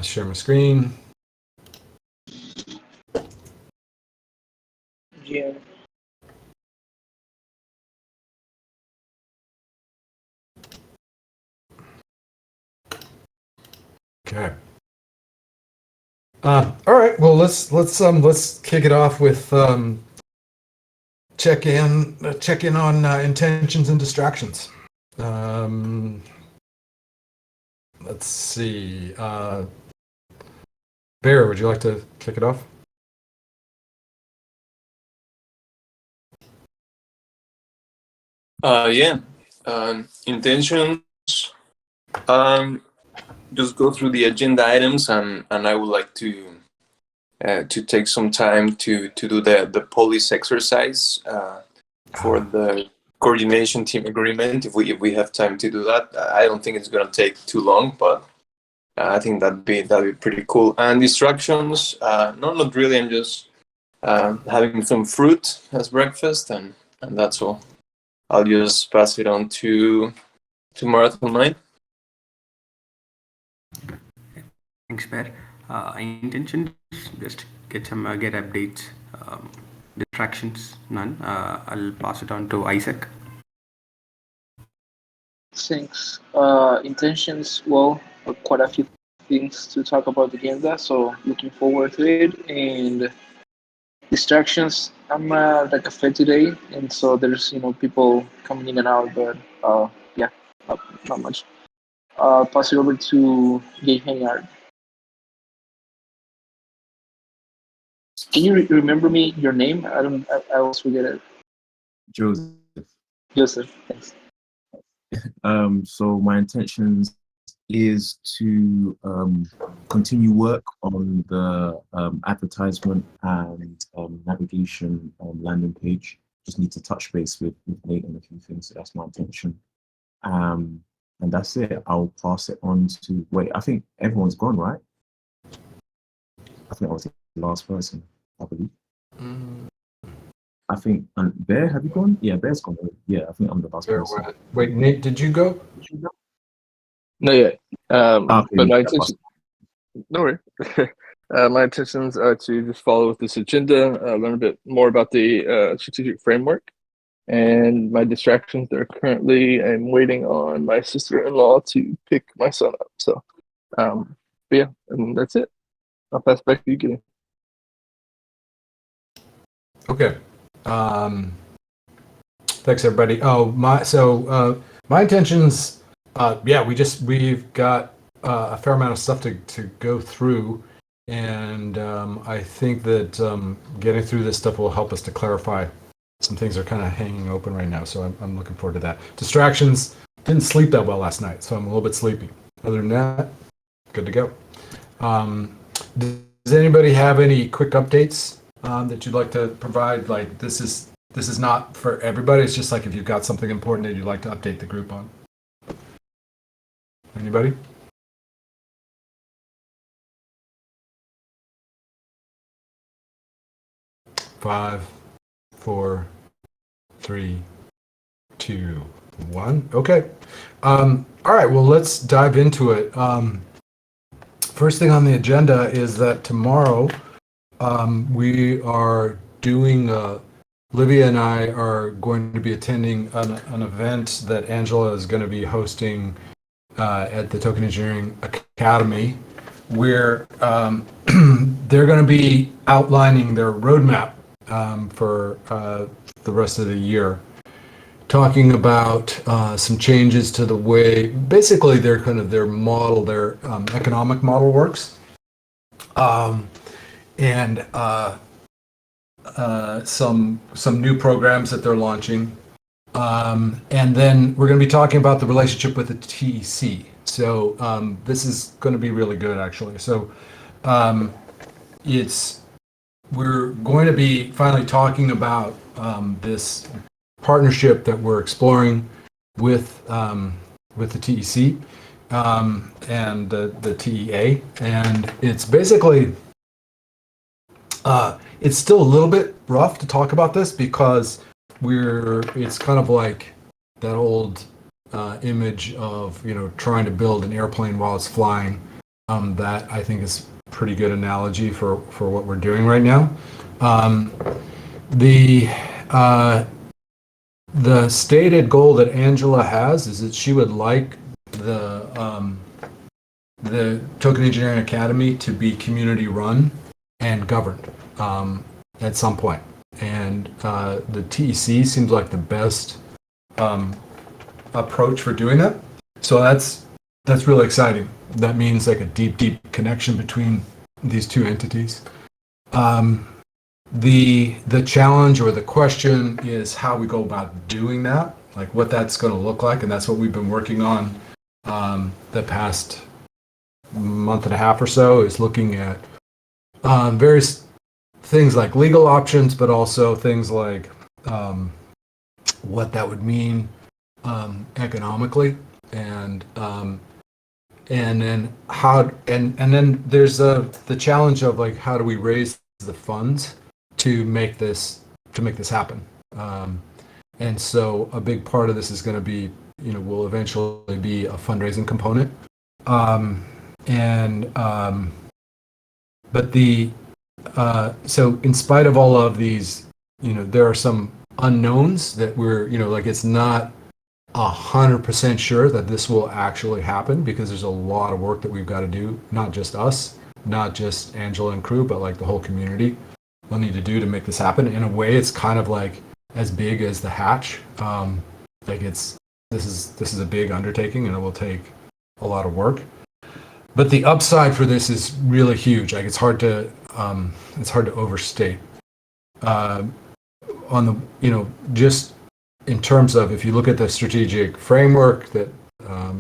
Share my screen. Yeah. Okay. All right. Well, let's kick it off with check in on intentions and distractions. Let's see. Bear, would you like to kick it off? Yeah. Intentions. Just go through the agenda items, and I would like to take some time to do the police exercise for the coordination team agreement. If we have time to do that, I don't think it's gonna take too long, but I think that'd be pretty cool. And distractions, no, not really. I'm just having some fruit as breakfast, and that's all. I'll just pass it on to Marathon Mind. Thanks, Bear. Intentions, just get updates. Distractions, none. I'll pass it on to Isaac. Thanks. Intentions, well, quite a few things to talk about the agenda, so looking forward to it. And distractions, I'm at a cafe today, and so there's people coming in and out, but yeah, not much. Pass it over to Gay Hangard. Can you remember me your name? I always forget it. Joseph. Joseph, thanks. So my intentions is to continue work on the advertisement and navigation landing page. Just need to touch base with Nate on a few things, so that's my intention. And that's it. I'll pass it on to, wait, I think everyone's gone, right? I think I was the last person, I believe. I think, Bear, have you gone? Yeah, Bear's gone. Yeah, I think I'm the last person. Wait, Nate, did you go? No, yet. Okay, But my intention, no worry. My intentions are to just follow with this agenda, learn a bit more about the strategic framework, and my distractions are currently I'm waiting on my sister-in-law to pick my son up. So, but yeah, and that's it. I'll pass back to you, Gideon. Okay. Thanks, everybody. My intentions. We've got a fair amount of stuff to go through, and I think that getting through this stuff will help us to clarify some things that are kind of hanging open right now. So I'm looking forward to that. Distractions. Didn't sleep that well last night, so I'm a little bit sleepy. Other than that, good to go. Does anybody have any quick updates that you'd like to provide? Like this is not for everybody. It's just like if you've got something important that you'd like to update the group on. Anybody? Five, 4, 3, 2, 1. Okay. All right. Well, let's dive into it. First thing on the agenda is that tomorrow we are doing. Livia and I are going to be attending an event that Angela is going to be hosting at the Token Engineering Academy, where they're going to be outlining their roadmap for the rest of the year, talking about some changes to the way, basically their model, their economic model works, and some new programs that they're launching. And then we're going to be talking about the relationship with the TEC. So this is going to be really good, actually. So we're going to be finally talking about this partnership that we're exploring with the TEC and the TEA, and it's basically it's still a little bit rough to talk about this because it's kind of like that old image of trying to build an airplane while it's flying. That I think is pretty good analogy for what we're doing right now. Um, the the stated goal that Angela has is that she would like the Token Engineering Academy to be community run and governed at some point. And the TEC seems like the best approach for doing that. So that's really exciting. That means like a deep connection between these two entities. The challenge or the question is how we go about doing that, like what that's going to look like, and that's what we've been working on the past month and a half or so, is looking at various things like legal options, but also things like what that would mean economically, and then how and then there's the challenge of like how do we raise the funds to make this happen. And so a big part of this is going to be, will eventually be a fundraising component. But so in spite of all of these, there are some unknowns that we're, like it's not 100% sure that this will actually happen, because there's a lot of work that we've got to do, not just us, not just Angela and crew, but like the whole community will need to do to make this happen. In a way, it's kind of like as big as the hatch. Like this is a big undertaking, and it will take a lot of work. But the upside for this is really huge. Like it's hard to overstate. On the just in terms of, if you look at the strategic framework that I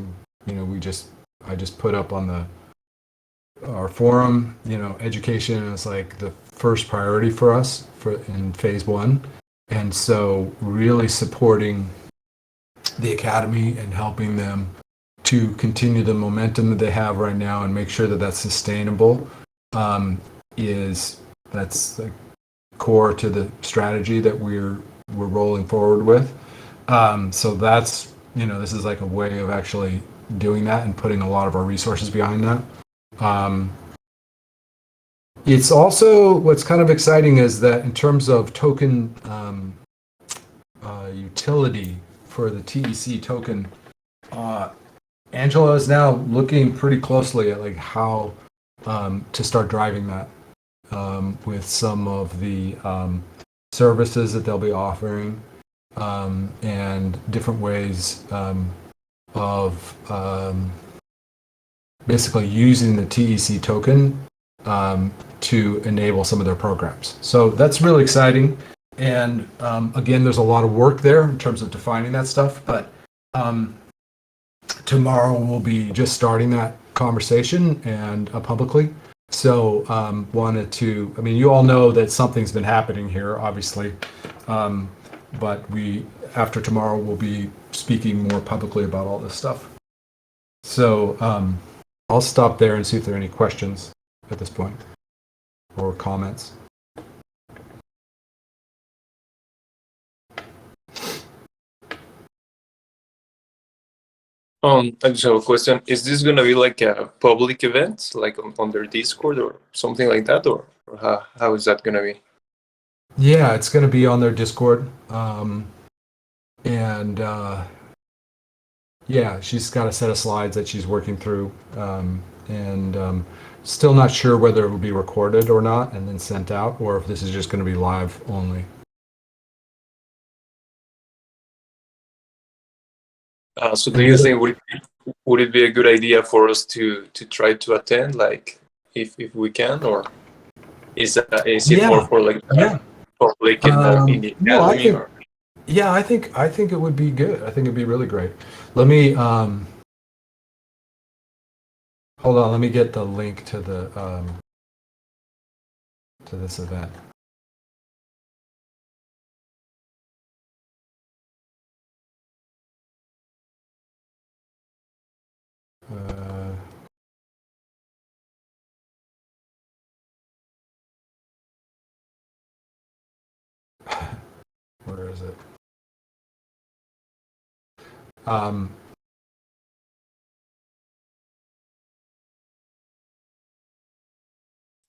just put up on our forum, education is like the first priority for us in phase one, and so really supporting the academy and helping them to continue the momentum that they have right now and make sure that that's sustainable that's like core to the strategy that we're rolling forward with. So that's, this is like a way of actually doing that and putting a lot of our resources behind that. It's also, what's kind of exciting is that in terms of token utility for the TEC token, Angela is now looking pretty closely at like how to start driving that with some of the services that they'll be offering, and different ways of basically using the TEC token to enable some of their programs. So that's really exciting. And again, there's a lot of work there in terms of defining that stuff, but tomorrow we'll be just starting that conversation and publicly. So wanted to, you all know that something's been happening here, obviously, but after tomorrow we'll be speaking more publicly about all this stuff. So I'll stop there and see if there are any questions at this point or comments. I just have a question. Is this gonna be like a public event, like on their Discord or something like that, or how is that gonna be? Yeah, it's going to be on their Discord, and yeah, she's got a set of slides that she's working through, and still not sure whether it will be recorded or not and then sent out, or if this is just going to be live only. So do you think would it be a good idea for us to try to attend, like if we can, or is it more for like public in the No, I academy? think, Or? yeah, I think it would be good. I think it'd be really great. Let me hold on. Let me get the link to the to this event. Where is it?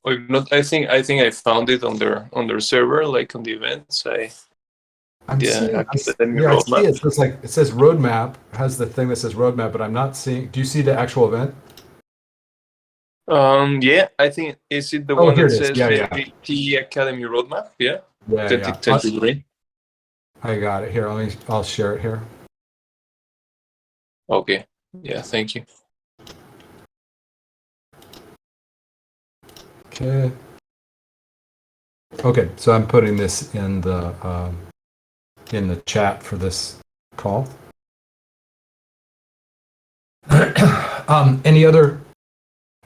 Or if not, I think I found it on their server, like on the events. I'm seeing, I can let me yeah, I see roadmap. it. So it's like, it says roadmap, has the thing that says roadmap, but I'm not seeing, do you see the actual event? Yeah, I think is it the Oh, one here that it is. says Yeah, yeah. TE Academy roadmap? Yeah, Yeah, yeah. 2023. I got it here. I'll share it here. Okay. Yeah, thank you. Okay. Okay, so I'm putting this in the chat for this call. Any other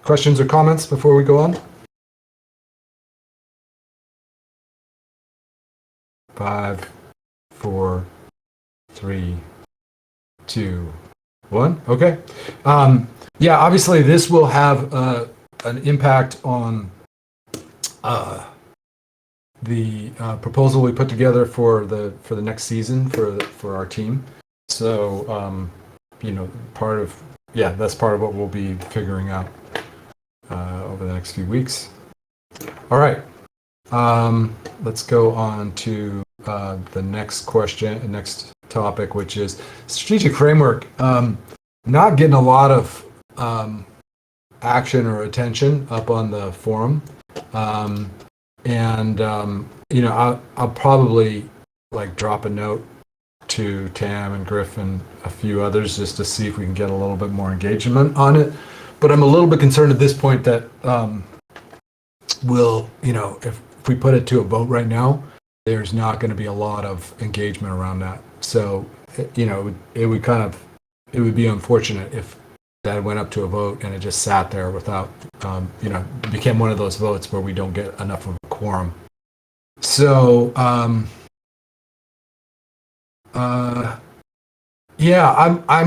questions or comments before we go on? 5, 4, 3, 2, 1. Okay. Yeah, obviously this will have an impact on the proposal we put together for the next season for our team. So that's part of what we'll be figuring out over the next few weeks. All right. Let's go on to the next topic, which is strategic framework. Not getting a lot of action or attention up on the forum. I'll probably like drop a note to Tam and Griff and a few others just to see if we can get a little bit more engagement on it. But I'm a little bit concerned at this point that if we put it to a vote right now, there's not going to be a lot of engagement around that. So, it would be unfortunate if that went up to a vote and it just sat there without, became one of those votes where we don't get enough of a quorum. So, I'm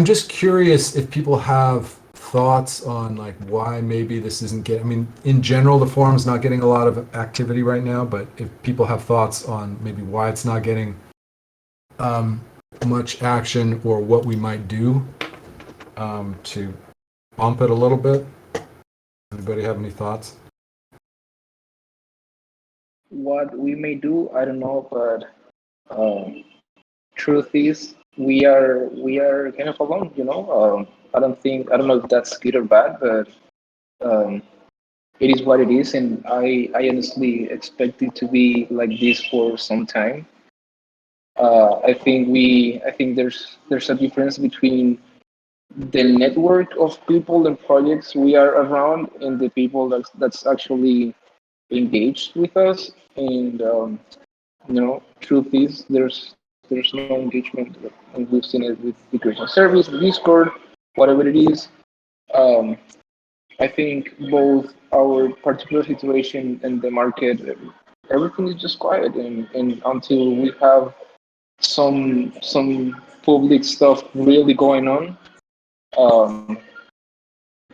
just curious if people have thoughts on like why maybe this isn't getting. I mean, in general, the forum's not getting a lot of activity right now. But if people have thoughts on maybe why it's not getting much action or what we might do to bump it a little bit, anybody have any thoughts? What we may do, I don't know, but truth is, we are kind of alone. I don't know if that's good or bad, but um, it is what it is, and I honestly expect it to be like this for some time. I think there's a difference between the network of people and projects we are around and the people that's actually engaged with us. And truth is, there's no engagement, and we've seen it with the Christian service, the Discord, whatever it is. Um, I think both our particular situation and the market, everything is just quiet, and until we have some public stuff really going on, um,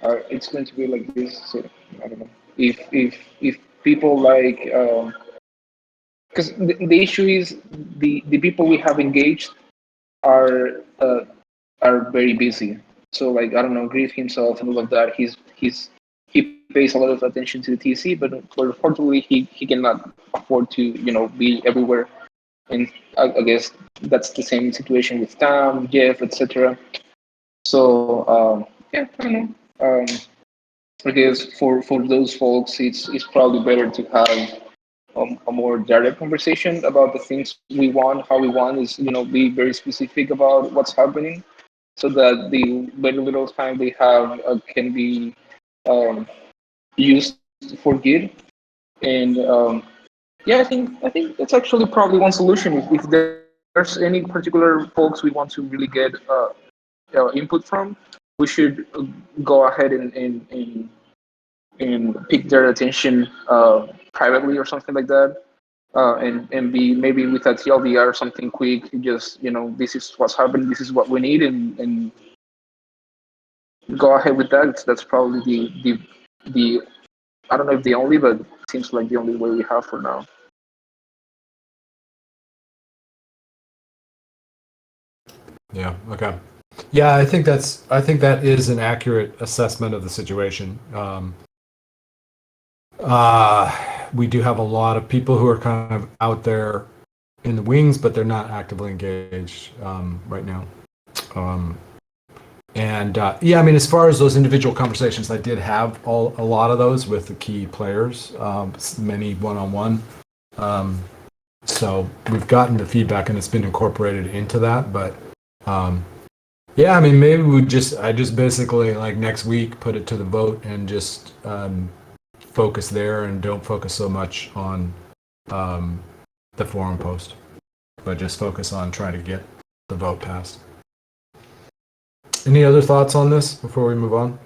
it's going to be like this. So I don't know if people like because the issue is the people we have engaged are very busy. So like I don't know, Griff himself and all of that. He pays a lot of attention to the TC, but unfortunately he cannot afford to be everywhere. And I guess that's the same situation with Tam, Jeff, etc. So yeah, I don't know. I guess for those folks, it's probably better to have a more direct conversation about the things we want, how we want is be very specific about what's happening, so that the very little time they have can be um, used for good. And yeah, I think that's actually probably one solution. If there's any particular folks we want to really get input from, we should go ahead and pick their attention privately or something like that. And be maybe with a TLDR or something quick, just this is what's happening, this is what we need, and go ahead with that. That's probably the I don't know if the only, but it seems like the only way we have for now. Yeah. Okay. Yeah, I think that is an accurate assessment of the situation. We do have a lot of people who are kind of out there in the wings, but they're not actively engaged right now. Yeah, I mean, as far as those individual conversations, I did have a lot of those with the key players, many one-on-one. So we've gotten the feedback and it's been incorporated into that. But yeah, I mean, maybe I just basically like next week put it to the vote and just focus there and don't focus so much on the forum post, but just focus on trying to get the vote passed. Any other thoughts on this before we move on?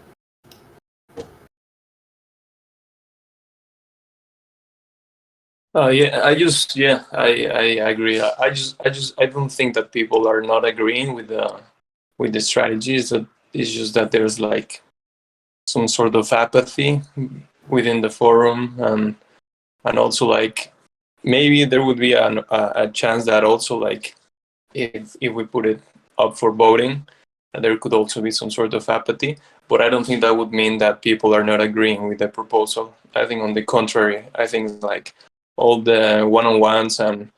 I agree. I don't think that people are not agreeing with the strategies. That it's just that there's like some sort of apathy within the forum, and also like maybe there would be a chance that also like if we put it up for voting, there could also be some sort of apathy. But I don't think that would mean that people are not agreeing with the proposal. I think on the contrary, I think like all the one-on-ones and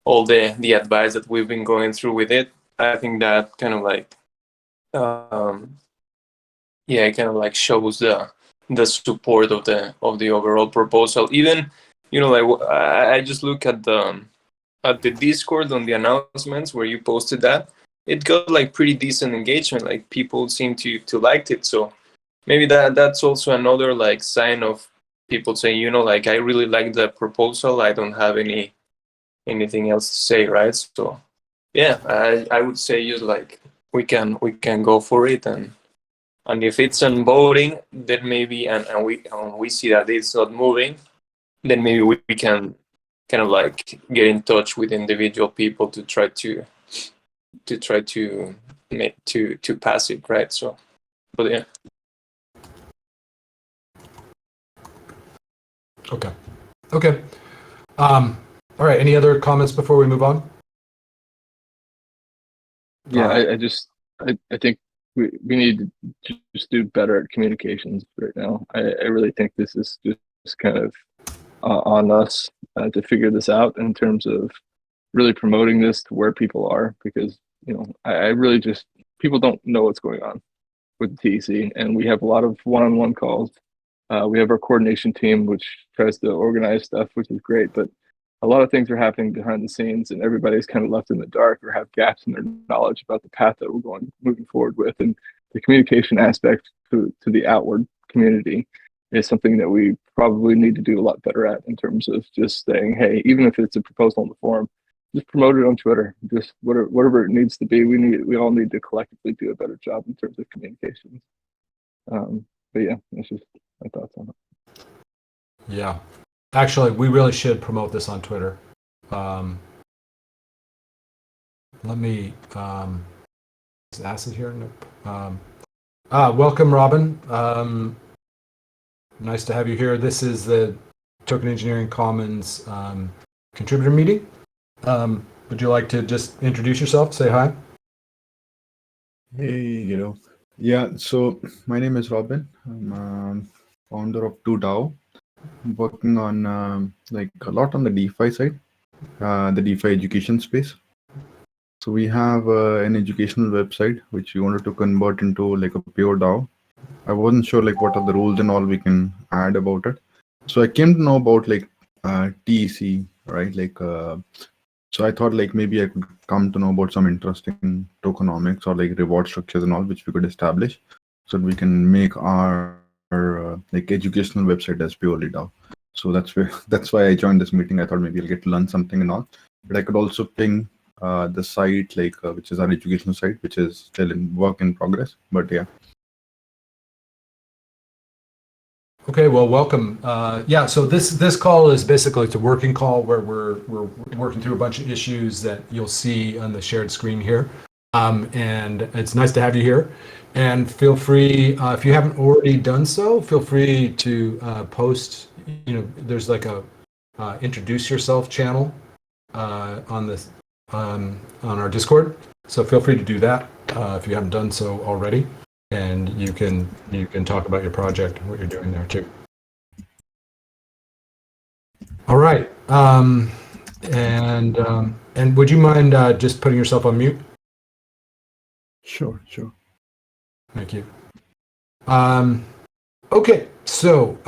all the advice that we've been going through with it, I think that kind of like it kind of like shows the support of the overall proposal. Even like I just look at the Discord on the announcements where you posted that, it got like pretty decent engagement. Like people seem to liked it. So maybe that's also another like sign of people saying, like I really like the proposal. I don't have anything else to say, right? So yeah, I would say just like we can go for it, and if it's on voting, then maybe and we see that it's not moving, then maybe we can kind of like get in touch with individual people to try to make to pass it, right? So but yeah. Okay. All right, any other comments before we move on? Yeah, I think we need to just do better at communications right now. I really think this is just kind of on us to figure this out in terms of really promoting this to where people are, because I really just people don't know what's going on with the TEC, and we have a lot of one-on-one calls. We have our coordination team, which tries to organize stuff, which is great, but a lot of things are happening behind the scenes, and everybody's kind of left in the dark or have gaps in their knowledge about the path that we're moving forward with. And the communication aspect to the outward community is something that we probably need to do a lot better at, in terms of just saying, hey, even if it's a proposal in the forum, just promote it on Twitter. Just whatever it needs to be. We all need to collectively do a better job in terms of communications. But yeah, that's just my thoughts on it. Yeah. Actually, we really should promote this on Twitter. Let me, is Acid here? Nope. Welcome, Robin. Nice to have you here. This is the Token Engineering Commons contributor meeting. Would you like to just introduce yourself, say hi? Hey, yeah, so my name is Robin. I'm founder of 2DAO. I'm working on like a lot on the DeFi side, the DeFi education space. So we have an educational website which we wanted to convert into like a pure DAO. I wasn't sure like what are the rules and all we can add about it. So I came to know about like TEC, right? Like so I thought like maybe I could come to know about some interesting tokenomics or like reward structures and all, which we could establish so that we can make our like educational website as purely DAO. So that's why I joined this meeting. I thought maybe I'll get to learn something and all, but I could also ping the site like which is our educational site, which is still in work in progress. But yeah. Okay, well, welcome. Yeah, so this call is basically it's a working call where we're working through a bunch of issues that you'll see on the shared screen here. And it's nice to have you here. And feel free, if you haven't already done so, feel free to post. There's like a introduce yourself channel on our Discord. So feel free to do that if you haven't done so already. And you can talk about your project and what you're doing there too. All right. And would you mind just putting yourself on mute? Sure, sure. Thank you. Okay, so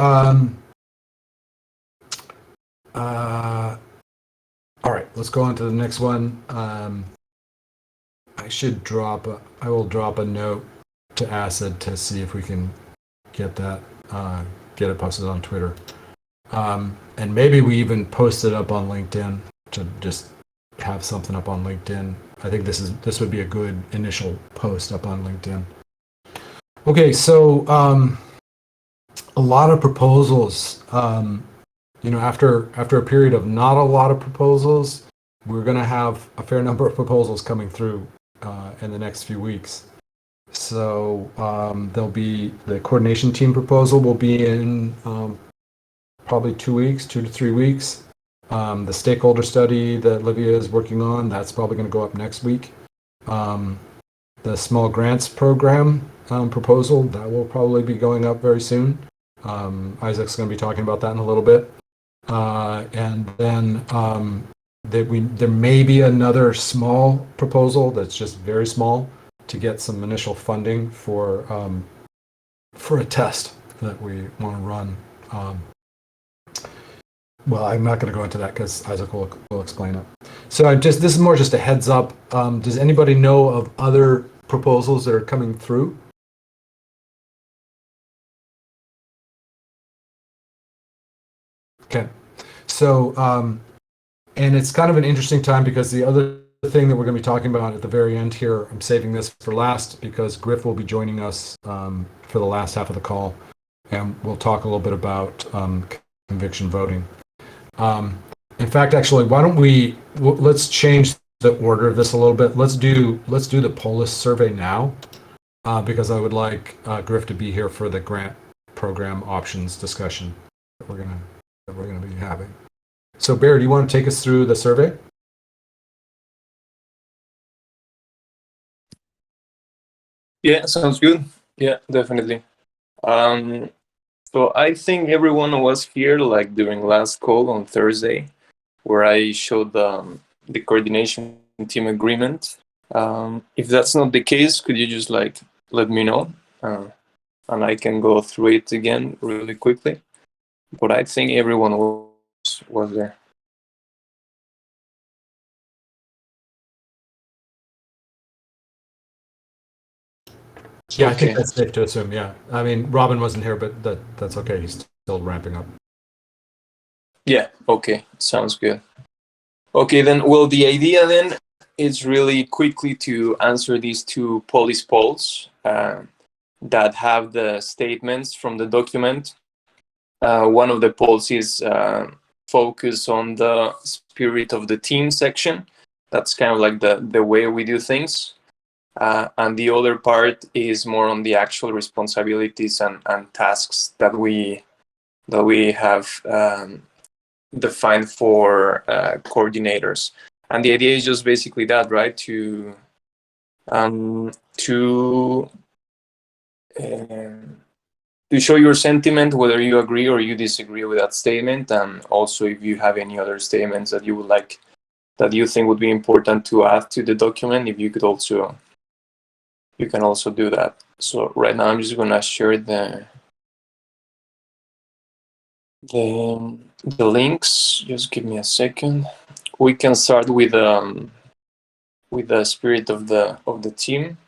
all right, let's go on to the next one. I will drop a note to Acid to see if we can get that, get it posted on Twitter. And maybe we even post it up on LinkedIn to just have something up on LinkedIn. I think this would be a good initial post up on LinkedIn. Okay, so a lot of proposals. After a period of not a lot of proposals, we're going to have a fair number of proposals coming through in the next few weeks. So there'll be the coordination team proposal will be in probably 2 weeks, 2 to 3 weeks. The stakeholder study that Livia is working on, that's probably going to go up next week. The small grants program proposal, that will probably be going up very soon. Isaac's going to be talking about that in a little bit. And then there may be another small proposal that's just very small to get some initial funding for a test that we want to run. Well, I'm not going to go into that because Isaac will explain it. So this is more just a heads up. Does anybody know of other proposals that are coming through? Okay. So, and it's kind of an interesting time because the other thing that we're going to be talking about at the very end here, I'm saving this for last because Griff will be joining us for the last half of the call, and we'll talk a little bit about conviction voting. In fact, actually, why don't let's change the order of this a little bit. Let's do the Polis survey now, because I would like Griff to be here for the grant program options discussion that we're gonna be having. So, Bear, do you want to take us through the survey? Yeah, sounds good. Yeah, definitely. So I think everyone was here like during last call on Thursday, where I showed the coordination team agreement. If that's not the case, could you just like let me know, and I can go through it again really quickly. But I think everyone was there. Yeah, I think Okay. that's safe to assume. Yeah, I mean, Robin wasn't here, but that's okay. He's still ramping up. Yeah. Okay. Sounds good. Okay, then. Well, the idea then is really quickly to answer these two Polis polls that have the statements from the document. One of the polls is focus on the spirit of the team section. That's kind of like the way we do things. And the other part is more on the actual responsibilities and tasks that we have defined for coordinators. And the idea is just basically that, right? To show your sentiment, whether you agree or you disagree with that statement, and also if you have any other statements that you would like, that you think would be important to add to the document, if you can also do that. So right now I'm just gonna share the links. Just give me a second. We can start with the spirit of the team.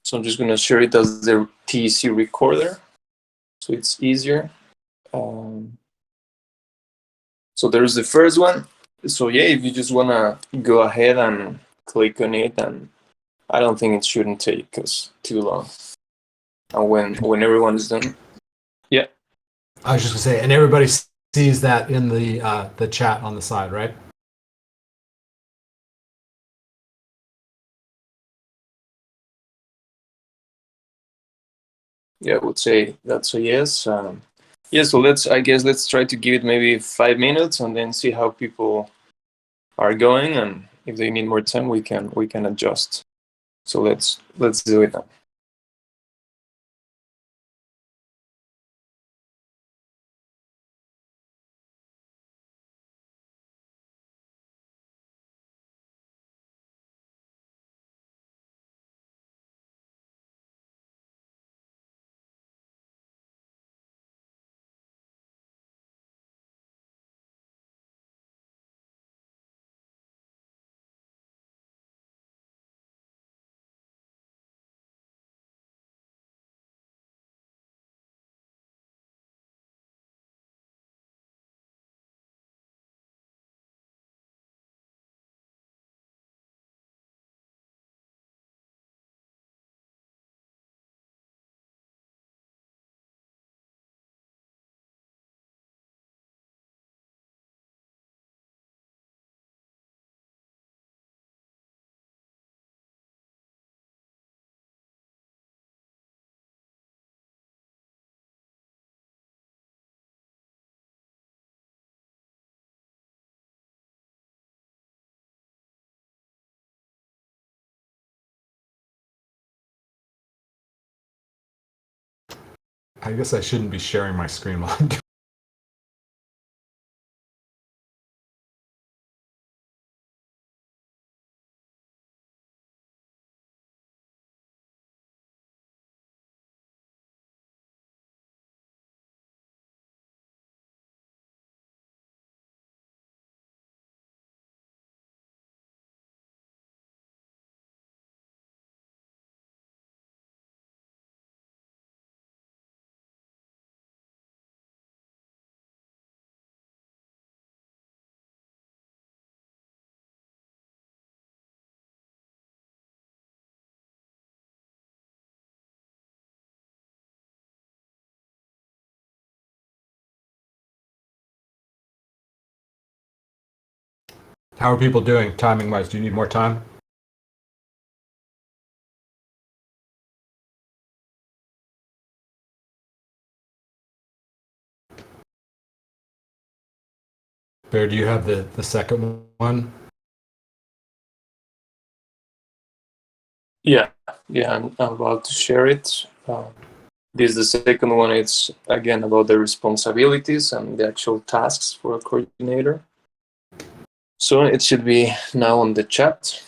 So I'm just gonna share it as the TEC recorder, so it's easier. So there's the first one. So yeah, if you just wanna go ahead and click on it, and I don't think it shouldn't take us too long. And when everyone is done, yeah. I was just gonna say, and everybody sees that in the chat on the side, right? Yeah, I would say that's a yes. Yeah, so let's try to give it maybe 5 minutes and then see how people are going, and if they need more time, we can adjust. So let's do it now. I guess I shouldn't be sharing my screen while I'm doing. How are people doing timing wise? Do you need more time? Bear, do you have the second one? Yeah, I'm about to share it. This is the second one. It's again about the responsibilities and the actual tasks for a coordinator. So it should be now on the chat.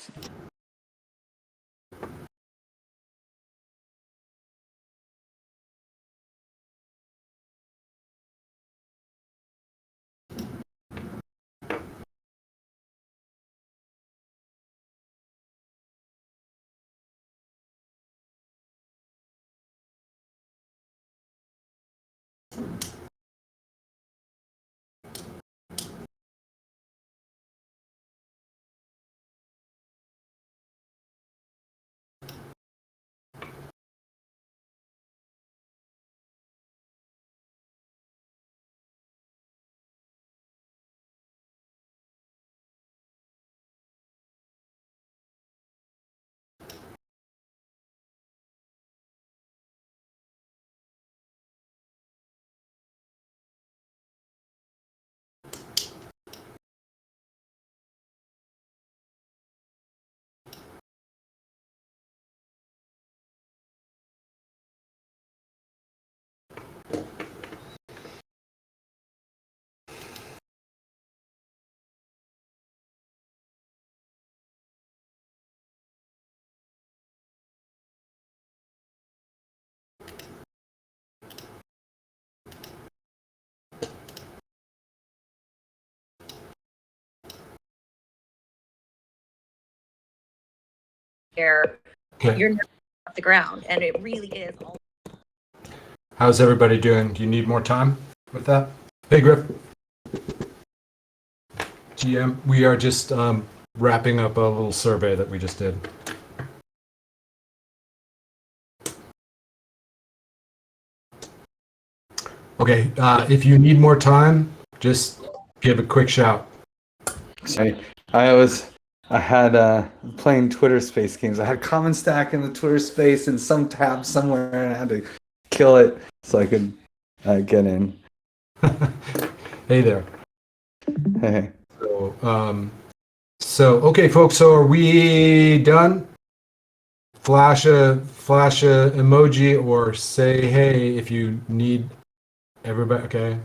Where Okay. you're never off the ground, and it really is all. How's everybody doing? Do you need more time with that? Hey, Griff. GM, we are just wrapping up a little survey that we just did. Okay, if you need more time, just give a quick shout. I had playing Twitter Space games. I had Common Stack in the Twitter Space in some tab somewhere, and I had to kill it so I could get in. Hey there. Hey. So okay, folks. So are we done? Flash a emoji or say hey if you need everybody. Okay.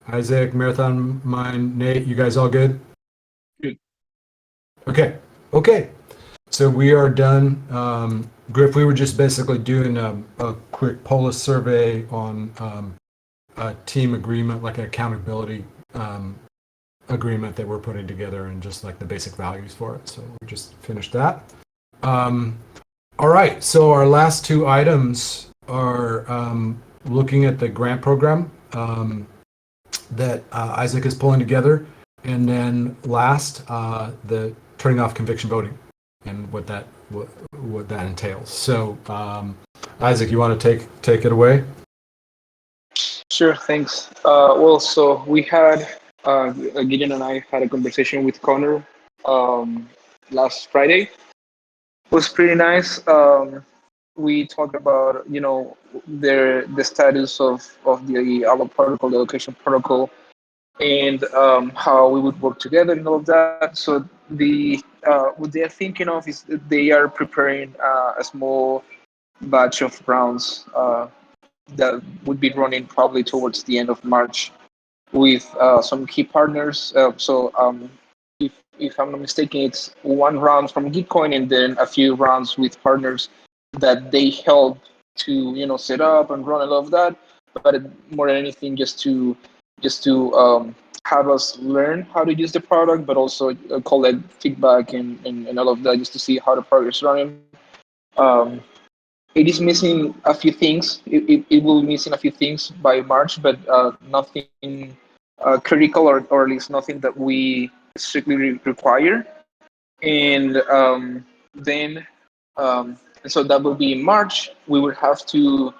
Isaac, Marathon Mind, Nate, you guys all good? Good. Okay. Okay. So we are done. Griff, we were just basically doing a quick Polis survey on a team agreement, like an accountability agreement that we're putting together and just like the basic values for it. So we just finished that. All right. So our last two items are looking at the grant program that Isaac is pulling together. And then last, the turning off conviction voting and what that entails. So Isaac, you want to take it away? Sure, thanks. Well, so we had Gideon and I had a conversation with Connor last Friday. It was pretty nice. We talked about the status of the ALO protocol, the allocation protocol, and how we would work together and all of that. So what they're thinking of is that they are preparing a small batch of rounds that would be running probably towards the end of March with some key partners. If I'm not mistaken, it's one round from Gitcoin and then a few rounds with partners that they help to set up and run a lot of that. But more than anything, just to have us learn how to use the product, but also collect feedback and all of that, just to see how the product is running. Um, it is missing a few things. It will be missing a few things by March, but nothing critical, or at least nothing that we strictly require. And then, so that will be in March. We would have to,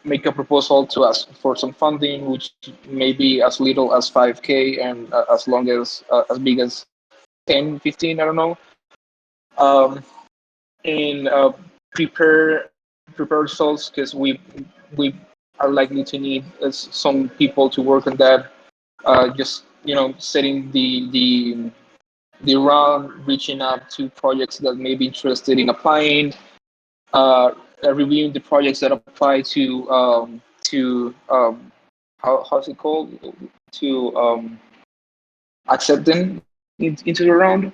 make a proposal to ask for some funding, which may be as little as 5K and as long as big as 10, 15, I don't know. Um, and prepare results because we are likely to need some people to work on that. Just setting the round, reaching out to projects that may be interested in applying, reviewing the projects that apply to how's it called, to accept them into the round,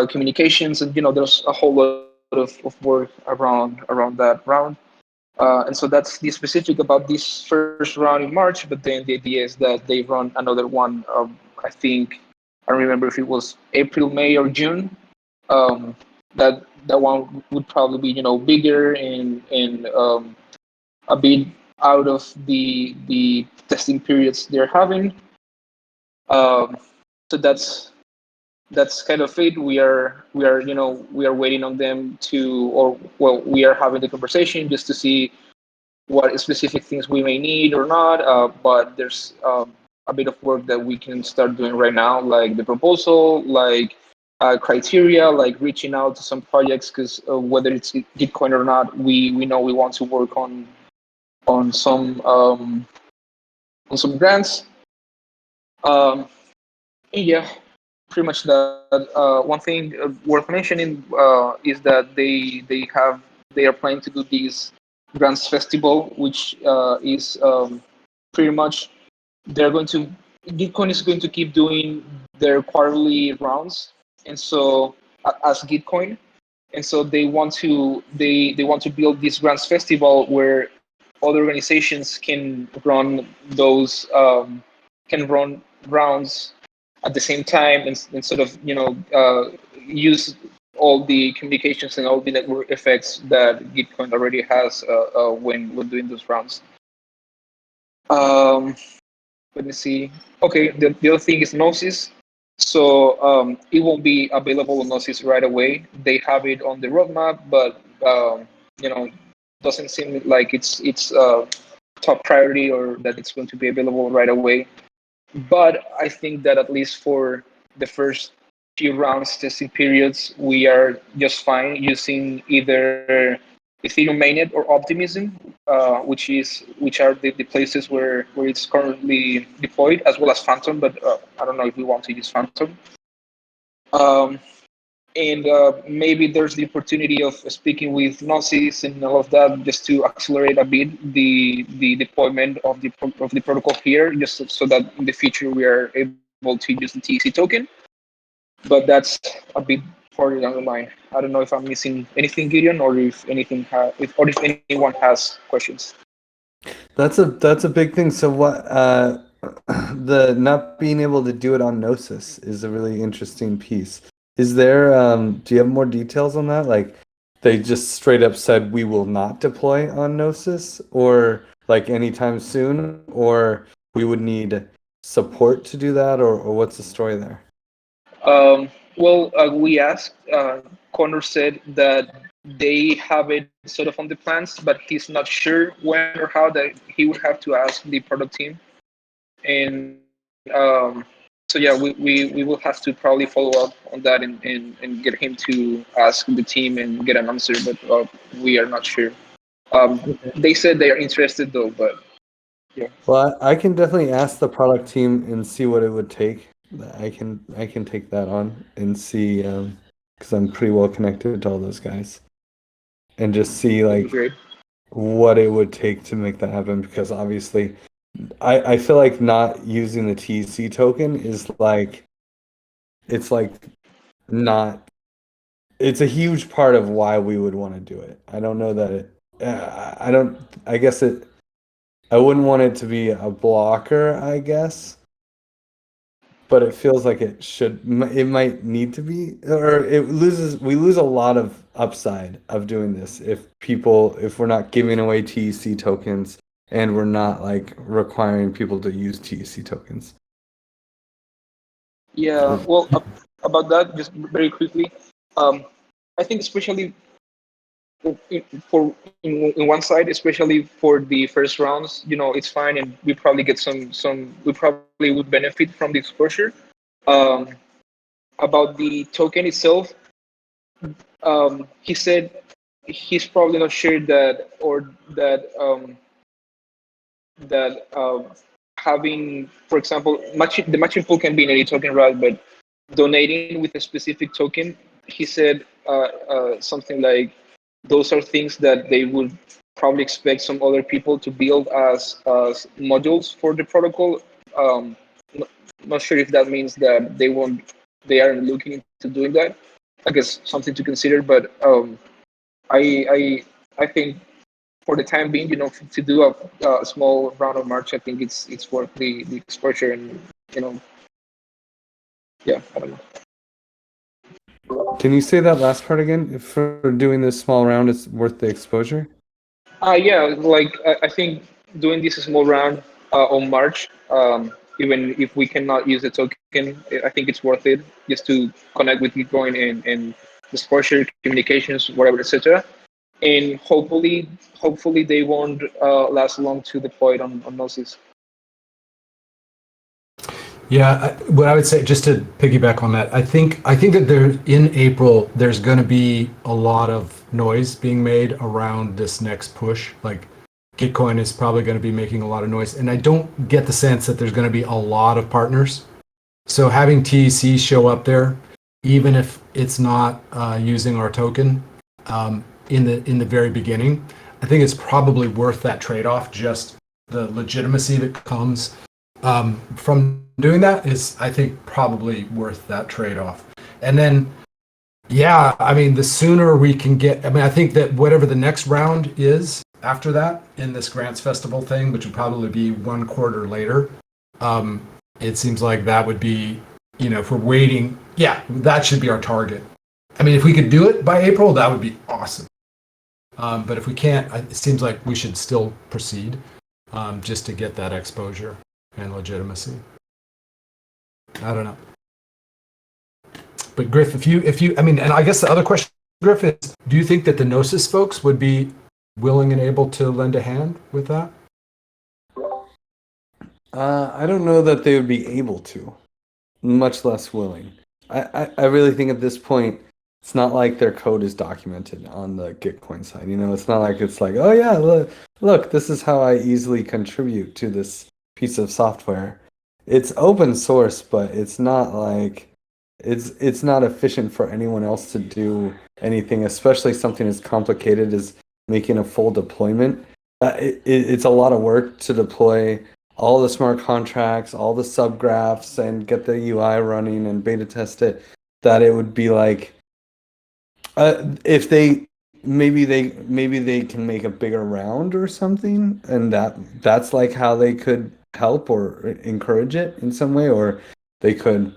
communications, and there's a whole lot of work around that round. And so that's the specific about this first round in March. But then the idea is that they run another one. I think I don't remember if it was April, May, or June. Um, that one would probably be bigger and a bit out of the testing periods they're having. Um, so that's kind of it. We are waiting on them to, or well, we are having the conversation just to see what specific things we may need or not. But there's a bit of work that we can start doing right now, like the proposal, like criteria, like reaching out to some projects, because whether it's Gitcoin or not, we know we want to work on some grants. Yeah, pretty much that. One thing worth mentioning is that they are planning to do this grants festival, which is pretty much they're going to Gitcoin is going to keep doing their quarterly rounds, and so as Gitcoin, and so they want to build this grants festival where other organizations can run those can run rounds at the same time and sort of use all the communications and all the network effects that Gitcoin already has when doing those rounds. Let me see. Okay, the other thing is Gnosis. So it won't be available on Gnosis right away. They have it on the roadmap, but doesn't seem like it's top priority or that it's going to be available right away. But I think that at least for the first few rounds testing periods, we are just fine using either Ethereum mainnet or Optimism, which are the places where it's currently deployed, as well as Phantom. But I don't know if we want to use Phantom. And maybe there's the opportunity of speaking with Gnosis and all of that, just to accelerate a bit the deployment of the protocol here, just so that in the future we are able to use the TEC token. But that's a bit further down the line. I don't know if I'm missing anything, Gideon, or if anyone has questions. That's a big thing. So what the not being able to do it on Gnosis is a really interesting piece. Is there do you have more details on that? Like they just straight up said we will not deploy on Gnosis or like anytime soon, or we would need support to do that, or what's the story there? Well, we asked. Connor said that they have it sort of on the plans, but he's not sure when or how. That he would have to ask the product team, and so yeah, we will have to probably follow up on that and get him to ask the team and get an answer. But we are not sure. They said they are interested though, but yeah. Well, I can definitely ask the product team and see what it would take. I can take that on and see because I'm pretty well connected to all those guys, and just see like Great. what it would take to make that happen. Because obviously, I feel like not using the TEC token is like it's like not. It's a huge part of why we would want to do it. I don't know that it. I don't. I guess it. I wouldn't want it to be a blocker, I guess. But it feels like it should. It might need to be, or it loses. We lose a lot of upside of doing this if we're not giving away TEC tokens and we're not like requiring people to use TEC tokens. Yeah. Well, about that, just very quickly. I think especially in one side, especially for the first rounds, it's fine, and we probably get some. We probably would benefit from the exposure. About the token itself, he said he's probably not sure that having, for example, the matching pool can be in any token, right? But donating with a specific token, he said something like those are things that they would probably expect some other people to build as modules for the protocol. Not sure if that means that they aren't looking into doing that. I guess something to consider, but I think for the time being, to do a small round of March, I think it's worth the exposure, and yeah, I don't know. Can you say that last part again? If for doing this small round, it's worth the exposure? Yeah, like I think doing this small round on March, even if we cannot use the token, I think it's worth it just to connect with Bitcoin and exposure, communications, whatever, etc. And hopefully they won't last long to deploy it on Gnosis. Yeah, what I would say, just to piggyback on that, I think that in April there's going to be a lot of noise being made around this next push. Like Gitcoin is probably going to be making a lot of noise, and I don't get the sense that there's going to be a lot of partners. So having TEC show up there, even if it's not using our token in the very beginning, I think it's probably worth that trade-off. Just the legitimacy that comes from doing that is, I think, probably worth that trade-off. And then, yeah, I mean, the sooner we can get, I think that whatever the next round is after that in this Grants Festival thing, which would probably be 1 quarter later, it seems like that would be, if we're waiting, yeah, that should be our target. I mean, if we could do it by April, that would be awesome. But if we can't, it seems like we should still proceed just to get that exposure and legitimacy. I don't know. But Griff, if you, I mean, and I guess the other question, Griff, is, do you think that the Gnosis folks would be willing and able to lend a hand with that? I don't know that they would be able to, much less willing. I really think at this point, it's not like their code is documented on the Gitcoin side. It's not like it's like, oh yeah, look, this is how I easily contribute to this piece of software. It's open source, but it's not like it's not efficient for anyone else to do anything, especially something as complicated as making a full deployment. It's a lot of work to deploy all the smart contracts, all the subgraphs, and get the UI running and beta test it. That it would be like, if maybe they can make a bigger round or something, and that's like how they could help or encourage it in some way, or they could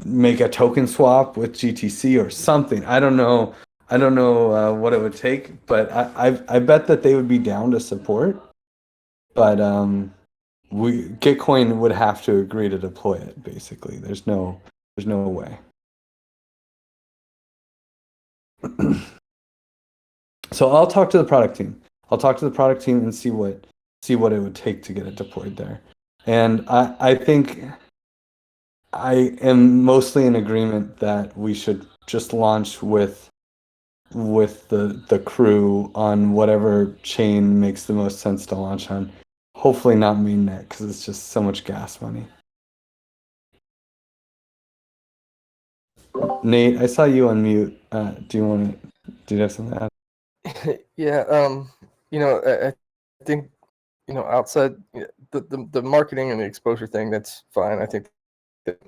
make a token swap with GTC or something. I don't know what it would take, but I bet that they would be down to support. But Gitcoin would have to agree to deploy it. Basically, there's no way. So I'll talk to the product team. And see what it would take to get it deployed there. And I think I am mostly in agreement that we should just launch with the crew on whatever chain makes the most sense to launch on. Hopefully not mainnet, because it's just so much gas money. Nate, I saw you on mute. Do you have something to add? Yeah, I think, outside the marketing and the exposure thing, that's fine. I think that,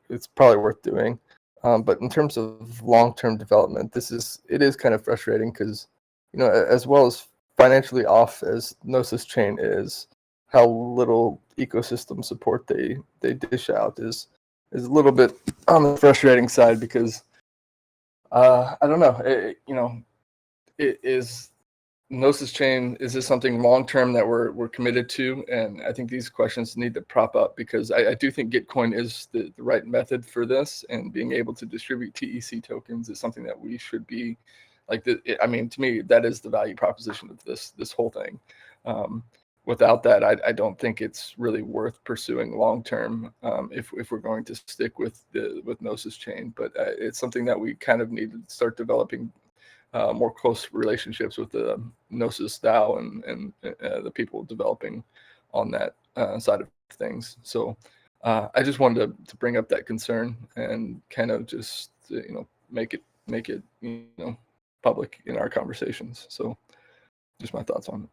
it's probably worth doing. But in terms of long-term development, it is kind of frustrating because, as well as financially off as Gnosis Chain is, how little ecosystem support they dish out is a little bit on the frustrating side because, I don't know, it is Gnosis Chain, is this something long-term that we're committed to? And I think these questions need to prop up because I do think Gitcoin is the right method for this, and being able to distribute TEC tokens is something that we should be like. I mean, to me, that is the value proposition of this whole thing. Without that, I don't think it's really worth pursuing long-term if we're going to stick with Gnosis Chain. But it's something that we kind of need to start developing more close relationships with the Gnosis DAO and the people developing on that side of things. So I just wanted to bring up that concern and kind of just make it public in our conversations. So just my thoughts on it.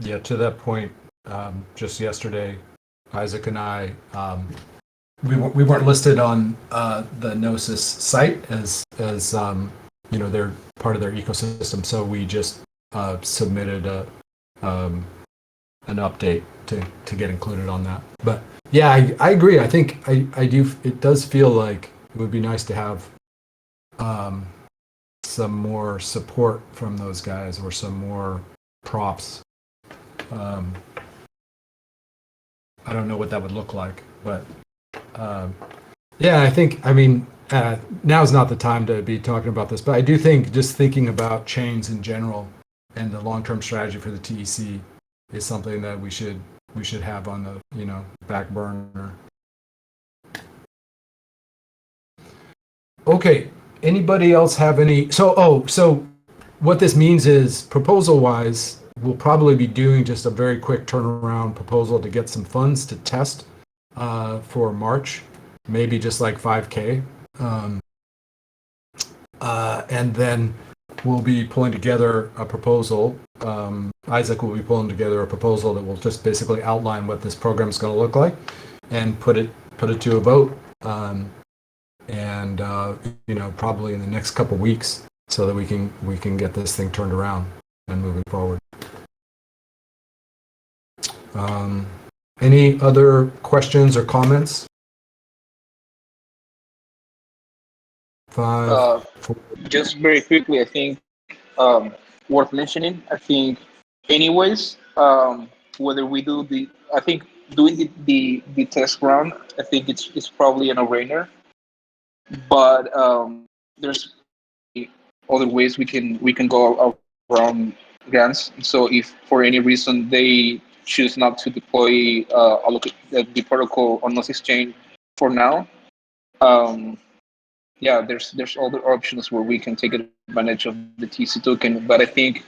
Yeah, to that point, just yesterday, Isaac and I, we weren't listed on the Gnosis site as they're part of their ecosystem. So we just submitted an update to get included on that. But yeah, I agree. I think I do. It does feel like it would be nice to have some more support from those guys or some more props. I don't know what that would look like, but yeah, I mean, now's not the time to be talking about this, but I do think just thinking about chains in general and the long-term strategy for the TEC is something that we should have on the back burner. Okay, anybody else have any? So what this means is, proposal-wise, we'll probably be doing just a very quick turnaround proposal to get some funds to test for March, maybe just like 5K. And then we'll be pulling together a proposal. Isaac will be pulling together a proposal that will just basically outline what this program is going to look like and put it to a vote. And probably in the next couple weeks, so that we can get this thing turned around and moving forward. Any other questions or comments? 5, 4. Just very quickly, I think worth mentioning. I think, anyways, whether we do I think doing the test round, I think it's probably a no-brainer. But there's other ways we can go around grants. So if for any reason they choose not to deploy the protocol on Gnosis chain for now, yeah, there's other options where we can take advantage of the TC token. But I think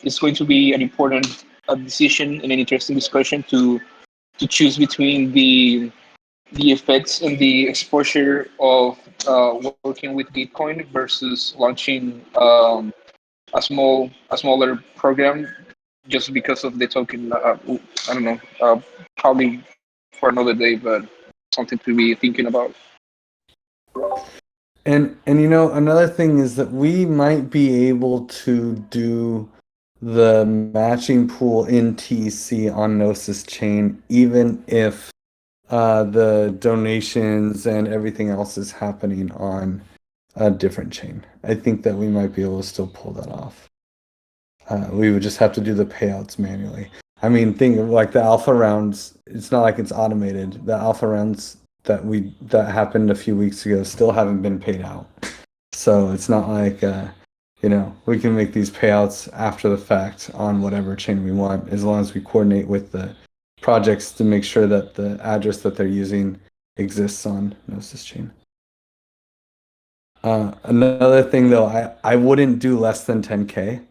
it's going to be an important decision and an interesting discussion to choose between the effects and the exposure of working with Gitcoin versus launching a smaller program just because of the token. I don't know, probably for another day, but something to be thinking about. And you know, another thing is that we might be able to do the matching pool in TC on Gnosis chain, even if the donations and everything else is happening on a different chain. I think that we might be able to still pull that off. We would just have to do the payouts manually. I mean, think of like the alpha rounds. It's not like it's automated. The alpha rounds that happened a few weeks ago still haven't been paid out. So it's not like you know, we can make these payouts after the fact on whatever chain we want, as long as we coordinate with the projects to make sure that the address that they're using exists on Gnosis chain. Another thing though, I wouldn't do less than 10K.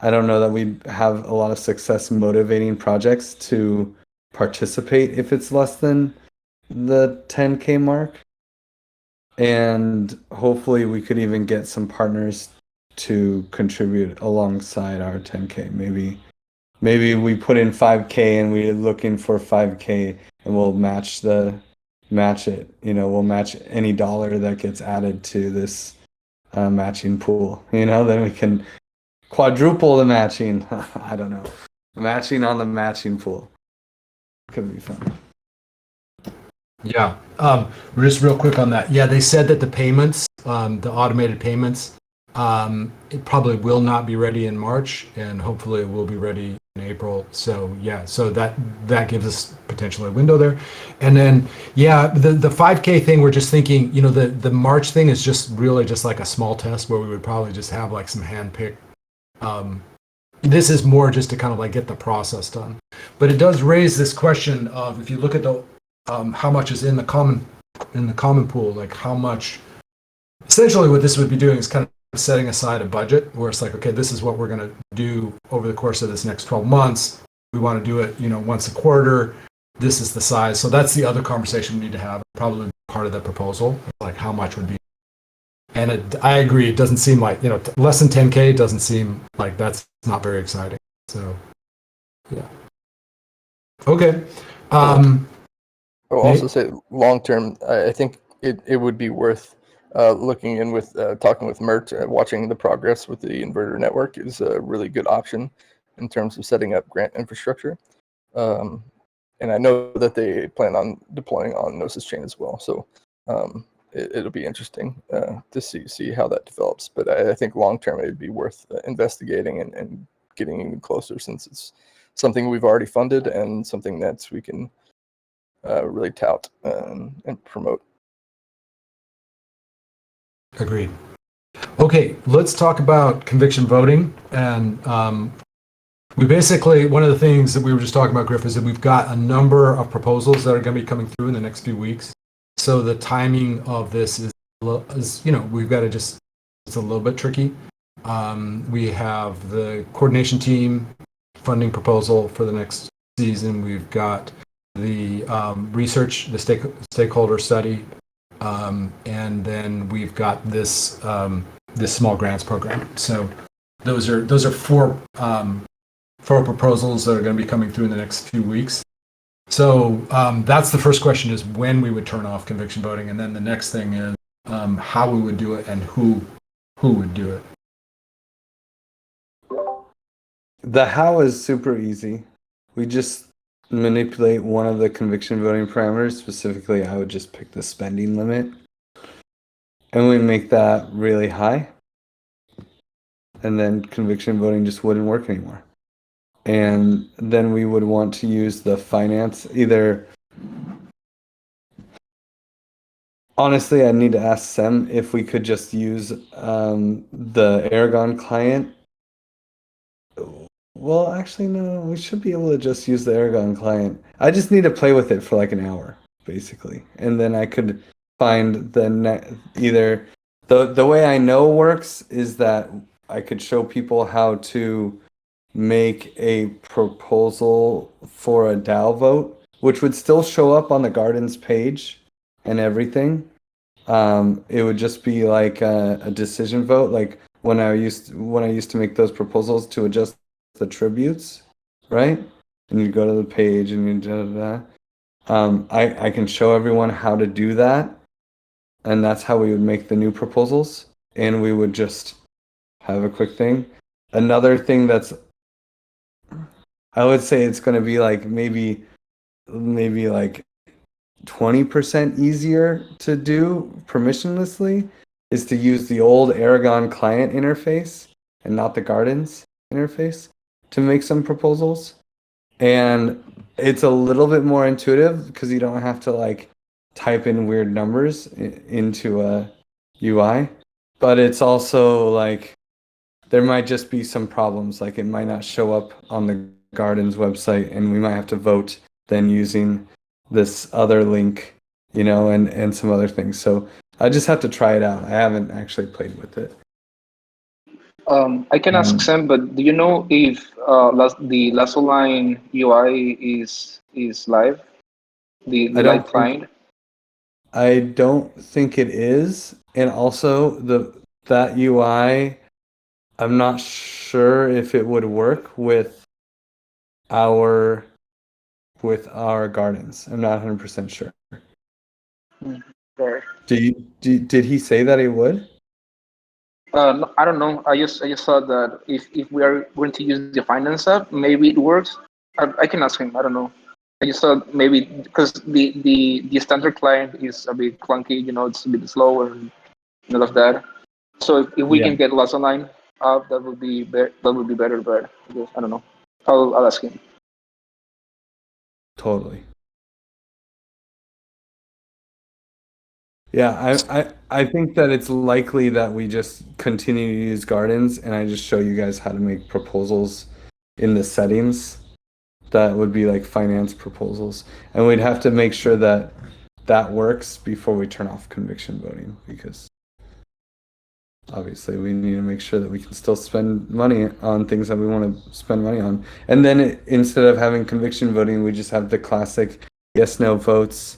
I don't know that we have a lot of success motivating projects to participate if it's less than the 10K mark. And hopefully we could even get some partners to contribute alongside our 10K. Maybe we put in 5K and we're looking for 5K and we'll match it. You know, we'll match any dollar that gets added to this matching pool. You know, then we can quadruple the matching. I don't know. Matching on the matching pool. Could be fun. Yeah. Just real quick on that. Yeah, they said that the payments, the automated payments, it probably will not be ready in March, and hopefully it will be ready in April. So yeah, so that gives us potentially a window there. And then yeah, the 5K thing, we're just thinking, you know, the March thing is just really just like a small test where we would probably just have like some handpicked. This is more just to kind of like get the process done. But it does raise this question of, if you look at the how much is in the common pool, like how much. Essentially, what this would be doing is kind of setting aside a budget where it's like, okay, this is what we're going to do over the course of this next 12 months. We want to do it, you know, once a quarter. This is the size. So that's the other conversation we need to have. Probably part of the proposal, like how much would be. And I agree. It doesn't seem like, you know, less than 10K doesn't seem like that's not very exciting. So, yeah. Okay. I'll also say long term, I think it would be worth looking in with talking with Mert. Watching the progress with the inverter network is a really good option in terms of setting up grant infrastructure. And I know that they plan on deploying on Gnosis chain as well. So it'll be interesting to see how that develops. But I think long term it would be worth investigating and getting even closer, since it's something we've already funded and something that we can really tout and promote. Agreed. Okay, let's talk about conviction voting. And we basically, one of the things that we were just talking about, Griff, is that we've got a number of proposals that are going to be coming through in the next few weeks. So the timing of this is you know, we've got to just, it's a little bit tricky. We have the coordination team funding proposal for the next season. We've got the research, the stakeholder study, and then we've got this this small grants program. So those are four proposals that are going to be coming through in the next few weeks. So that's the first question, is when we would turn off conviction voting, and then the next thing is how we would do it and who would do it. The how is super easy. We just manipulate one of the conviction voting parameters. Specifically, I would just pick the spending limit, and we make that really high, and then conviction voting just wouldn't work anymore. And then we would want to use the finance, either. Honestly, I need to ask Sem if we could just use the Aragon client Well, actually, no. We should be able to just use the Aragon client. I just need to play with it for like an hour, basically, and then I could find either the way I know works is that I could show people how to make a proposal for a DAO vote, which would still show up on the gardens page and everything. It would just be like a decision vote, like when I used to make those proposals to adjust the tributes, right? And you go to the page and you da. I can show everyone how to do that, and that's how we would make the new proposals, and we would just have a quick thing. Another thing that's, I would say it's going to be like maybe like 20% easier to do permissionlessly is to use the old Aragon client interface and not the Gardens interface to make some proposals. And it's a little bit more intuitive because you don't have to like type in weird numbers into a UI, but it's also like there might just be some problems, like it might not show up on the Gardens website and we might have to vote then using this other link, and some other things. So I just have to try it out. I haven't actually played with it. I can ask Sam, but do you know if the Lasso Line UI is live? The live client? I don't think it is. And also that UI, I'm not sure if it would work with our gardens. I'm not 100% sure. Right. Did he say that he would? No, I don't know. I just thought that if we are going to use the finance app, maybe it works. I can ask him. I don't know. I just thought maybe because the standard client is a bit clunky. It's a bit slow and all of that. So if we can get Lasso Line up, that would be better. But I don't know. I'll ask him. Totally. Yeah, I think that it's likely that we just continue to use Gardens and I just show you guys how to make proposals in the settings that would be like finance proposals. And we'd have to make sure that that works before we turn off conviction voting, because obviously we need to make sure that we can still spend money on things that we want to spend money on. And then instead of having conviction voting, we just have the classic yes/no votes.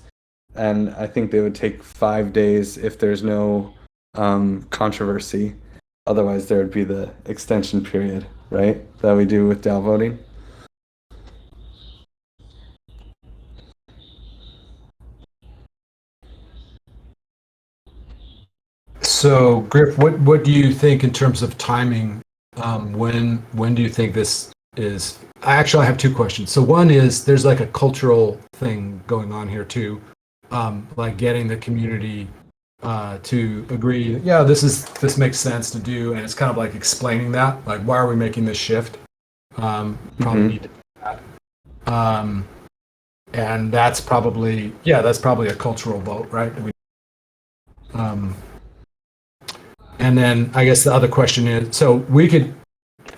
And I think they would take 5 days if there's no controversy. Otherwise, there would be the extension period, right? That we do with DAO voting. So, Griff, what do you think in terms of timing? When do you think this is? I have two questions. So one is there's like a cultural thing going on here too, like getting the community to agree. Yeah, this makes sense to do, and it's kind of like explaining that, like why are we making this shift? Probably need to do that. And that's probably a cultural vote, right? And then I guess the other question is, so we could,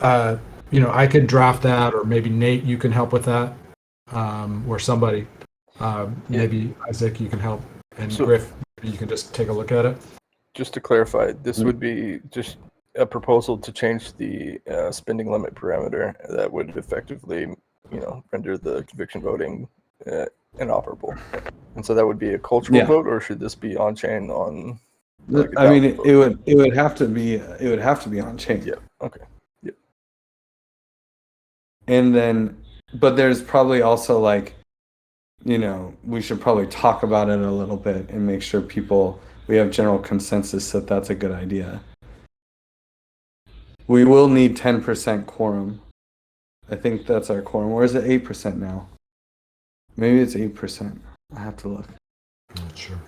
I could draft that, or maybe Nate, you can help with that, or somebody, maybe Isaac, you can help, and Griff, you can just take a look at it. Just to clarify, this would be just a proposal to change the spending limit parameter that would effectively, render the conviction voting inoperable. And so that would be a cultural vote, or should this be on chain on? Like I mean, it would have to be on chain. Yeah. Okay. Yeah. And then, but there's probably also like, we should probably talk about it a little bit and make sure we have general consensus that that's a good idea. We will need 10% quorum. I think that's our quorum. Or is it 8% now? Maybe it's 8%. I have to look. I'm not sure.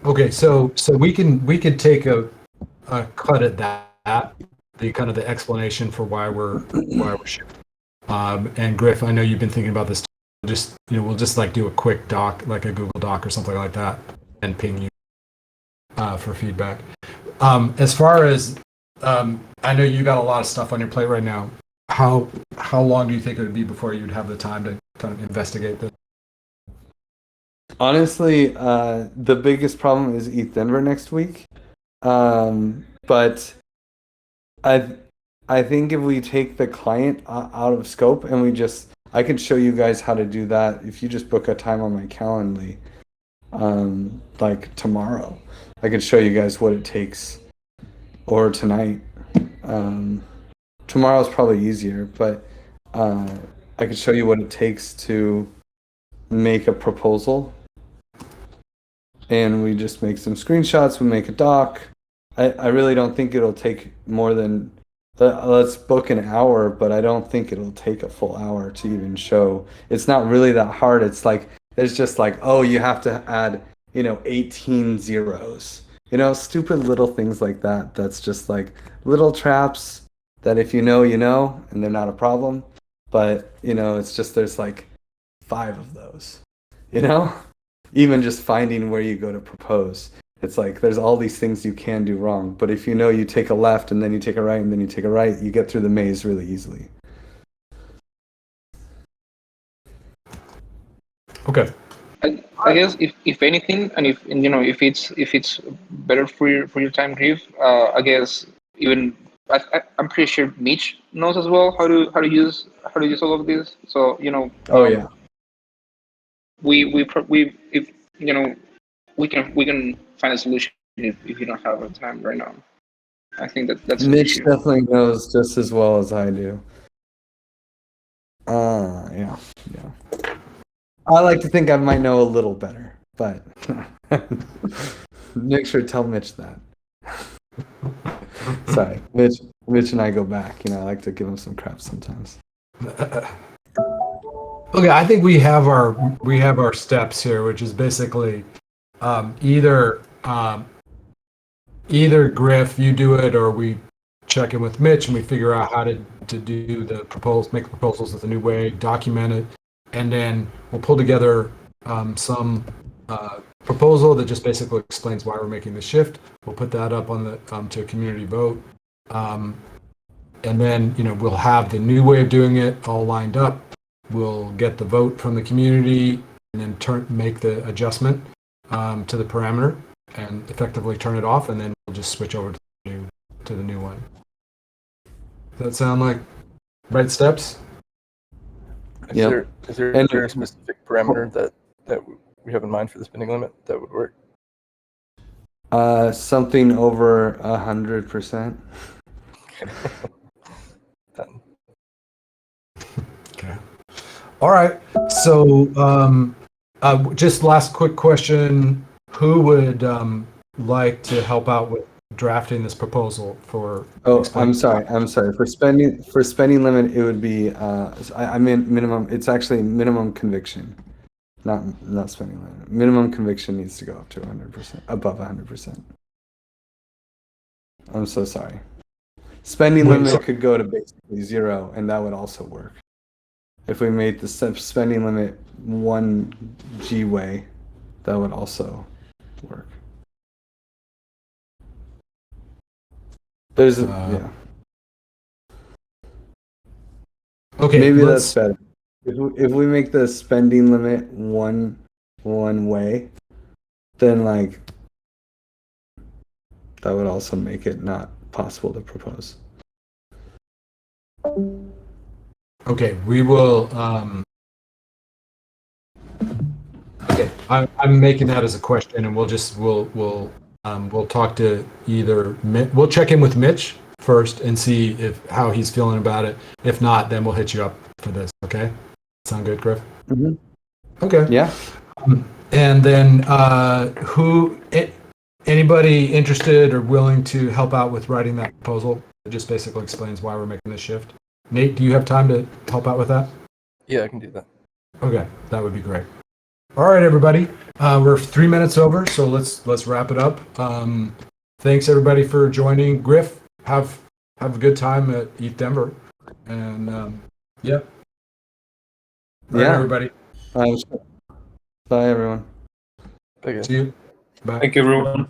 Okay, so we could take a cut at that, the kind of the explanation for why we're shifting. And Griff, I know you've been thinking about this. Just we'll just like do a quick doc, like a Google Doc or something like that, and ping you for feedback. As far as I know you got a lot of stuff on your plate right now. How long do you think it would be before you'd have the time to kind of investigate this? Honestly, the biggest problem is ETH Denver next week. But I think if we take the client out of scope and I could show you guys how to do that if you just book a time on my Calendly, like tomorrow. I could show you guys what it takes, or tonight. Tomorrow's probably easier, but I could show you what it takes to make a proposal. And we just make some screenshots, we make a doc. I really don't think it'll take more than, let's book an hour, but I don't think it'll take a full hour to even show. It's not really that hard. It's like, there's just like, oh, you have to add, 18 zeros. Stupid little things like that. That's just like little traps that if you know, and they're not a problem. But, it's just there's like 5 of those, Even just finding where you go to propose. It's like there's all these things you can do wrong. But if you take a left and then you take a right and then you take a right, you get through the maze really easily. Okay. I guess if anything, and if it's better for your time, Griff, I guess even I'm pretty sure Mitch knows as well how to use all of this. So Oh yeah. we if we can find a solution if you don't have the time right now. I think that's an Mitch issue. definitely knows just as well as I do. Yeah. I like to think I might know a little better, but make sure to tell Mitch that. Sorry, Mitch and I go back. I like to give him some crap sometimes. Okay, I think we have our steps here, which is basically either Griff, you do it, or we check in with Mitch and we figure out how to do make the proposals with a new way, document it, and then we'll pull together some proposal that just basically explains why we're making the shift. We'll put that up on the to a community vote, and then we'll have the new way of doing it all lined up. We'll get the vote from the community and then make the adjustment to the parameter and effectively turn it off, and then we'll just switch over to the new one. Does that sound like right steps? Yep. Is there a specific parameter that we have in mind for the spending limit that would work? Something over 100%. Done. Okay. All right. So, just last quick question: who would like to help out with drafting this proposal for? Oh, I'm sorry. For spending limit, it would be I mean minimum. It's actually minimum conviction, not spending limit. Minimum conviction needs to go up to 100%, above 100%. I'm so sorry. Spending limit could go to basically 0, and that would also work. If we made the spending limit 1 G way, that would also work. There's yeah. Okay, maybe that's better. If we make the spending limit one way, then like that would also make it not possible to propose. Okay, we will. Okay, I'm making that as a question, and we'll talk to we'll check in with Mitch first and see how he's feeling about it. If not, then we'll hit you up for this. Okay, sound good, Griff? Mm-hmm. Okay. Yeah. And then anybody interested or willing to help out with writing that proposal? It just basically explains why we're making this shift. Nate, do you have time to help out with that? Yeah, I can do that. Okay, that would be great. All right, everybody. We're 3 minutes over, so let's wrap it up. Thanks everybody for joining. Griff, have a good time at ETH Denver, and yeah. All right, everybody. Bye, everyone. Thank you. See you. Bye. Thank you, everyone.